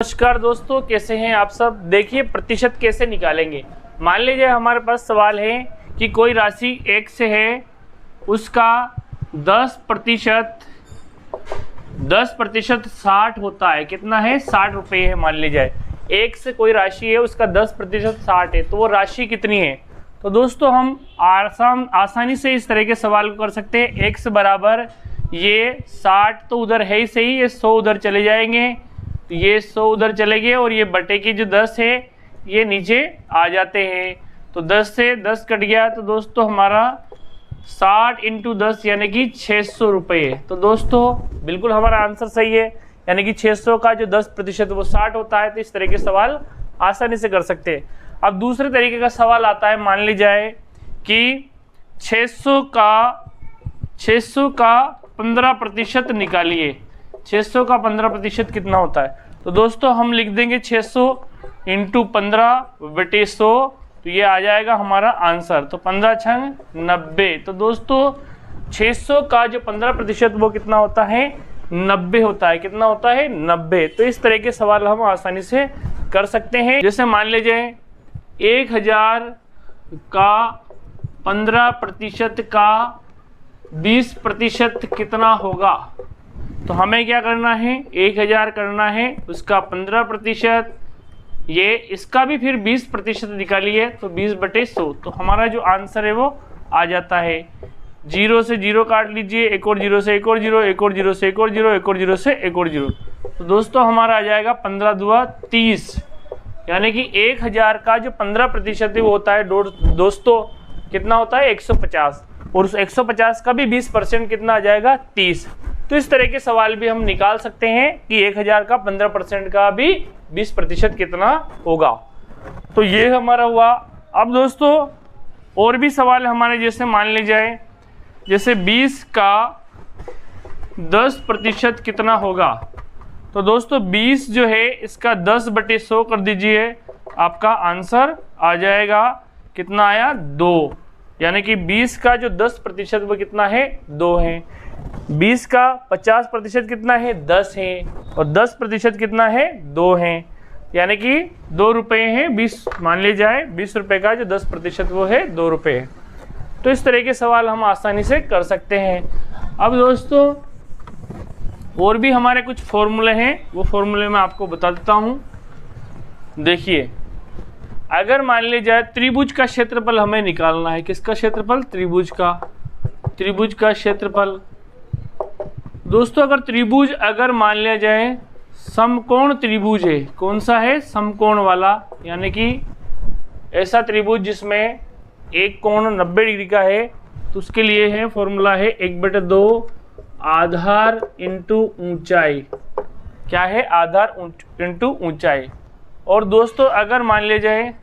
नमस्कार दोस्तों, कैसे हैं आप सब। देखिए प्रतिशत कैसे निकालेंगे। मान लीजिए हमारे पास सवाल है कि कोई राशि एक से है, उसका 10% 60 होता है। कितना है? 60 रुपये है। मान लीजिए एक से कोई राशि है, उसका 10% 60 है, तो वो राशि कितनी है। तो दोस्तों हम आसानी से इस तरह के सवाल को कर सकते हैं। x बराबर ये 60 तो उधर है ही सही, ये 100 उधर चले जाएंगे, तो ये 100 उधर चले गए और ये बटे की जो 10 है ये नीचे आ जाते हैं। तो 10 से 10 कट गया, तो दोस्तों हमारा 60 × 10 यानी कि 600 रुपये। तो दोस्तों बिल्कुल हमारा आंसर सही है, यानी कि 600 का जो 10% वो 60 होता है। तो इस तरह के सवाल आसानी से कर सकते हैं। अब दूसरे तरीके का सवाल आता है। मान ली जाए कि 600 का 15% निकालिए। 600 का 15% कितना होता है। तो दोस्तों हम लिख देंगे 600 × 15/100, तो ये आ जाएगा हमारा आंसर। तो 15 छंग 90। तो दोस्तों 600 का जो 15% वो कितना होता है? 90 होता है। कितना होता है? 90। तो इस तरह के सवाल हम आसानी से कर सकते हैं। जैसे मान लीजिए 1000 का 15% का 20% कितना होगा। तो हमें क्या करना है? 1000 करना है, उसका 15%, ये इसका भी फिर 20% निकालिए, तो 20/100। तो हमारा जो आंसर है वो आ जाता है। 0 से 0 काट लीजिए, एक और 0 से एक और 0, एक और 0 से एक और 0, एक और 0 से एक और 0। तो दोस्तों हमारा आ जाएगा 15 दूआ 30, यानी कि 1000 का जो 15% है वो होता है दोस्तों कितना होता है? 150, और उस 150 का भी 20% कितना आ जाएगा? 30। तो इस तरह के सवाल भी हम निकाल सकते हैं कि 1000 का 15% का भी 20% कितना होगा। तो ये हमारा हुआ। अब दोस्तों और भी सवाल हमारे, जैसे मान ली जाए जैसे 20 का 10% कितना होगा। तो दोस्तों 20 जो है इसका 10/100 कर दीजिए, आपका आंसर आ जाएगा। कितना आया? 2। यानी कि 20 का जो 10% वो कितना है? 2 है। 20 का 50% कितना है? 10 है। और 10% कितना है? 2 है। यानी कि 2 रुपये हैं। 20 मान ली जाए 20 रुपये का जो 10% वो है 2 रुपये। तो इस तरह के सवाल हम आसानी से कर सकते हैं। अब दोस्तों और भी हमारे कुछ फॉर्मूले हैं, वो फॉर्मूले मैं आपको बता देता हूँ। देखिए अगर मान ली जाए त्रिभुज का क्षेत्रफल हमें निकालना है। किसका क्षेत्रफल? त्रिभुज का क्षेत्रफल। दोस्तों अगर त्रिभुज अगर मान लिया जाए समकोण त्रिभुज है, कौन सा है? समकोण वाला, यानी कि ऐसा त्रिभुज जिसमें एक कोण 90 डिग्री का है, तो उसके लिए है फॉर्मूला है 1/2 आधार इंटू ऊंचाई। क्या है? आधार इंटू ऊंचाई। और दोस्तों अगर मान लिया जाए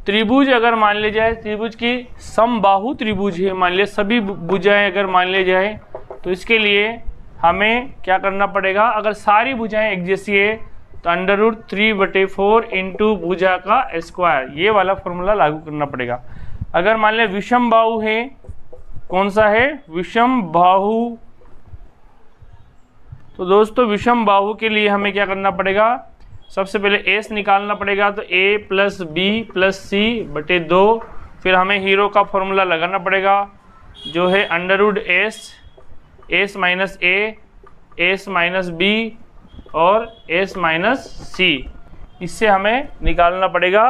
त्रिभुज, अगर मान लिया जाए त्रिभुज की समबाहु त्रिभुज है, मान लिया सभी भुजाएं अगर मान लिया जाए, तो इसके लिए हमें क्या करना पड़ेगा? अगर सारी भुजाएं एक जैसी है तो √3/4 इंटू भुजा का स्क्वायर, ये वाला फॉर्मूला लागू करना पड़ेगा। अगर मान लिया विषम बाहु है, कौन सा है? विषम बाहु। तो दोस्तों विषम बाहु के लिए हमें क्या करना पड़ेगा? सबसे पहले एस निकालना पड़ेगा, तो a + b + c/2। फिर हमें हीरो का फॉर्मूला लगाना पड़ेगा जो है √s, s - a, s - b और s - c। इससे हमें निकालना पड़ेगा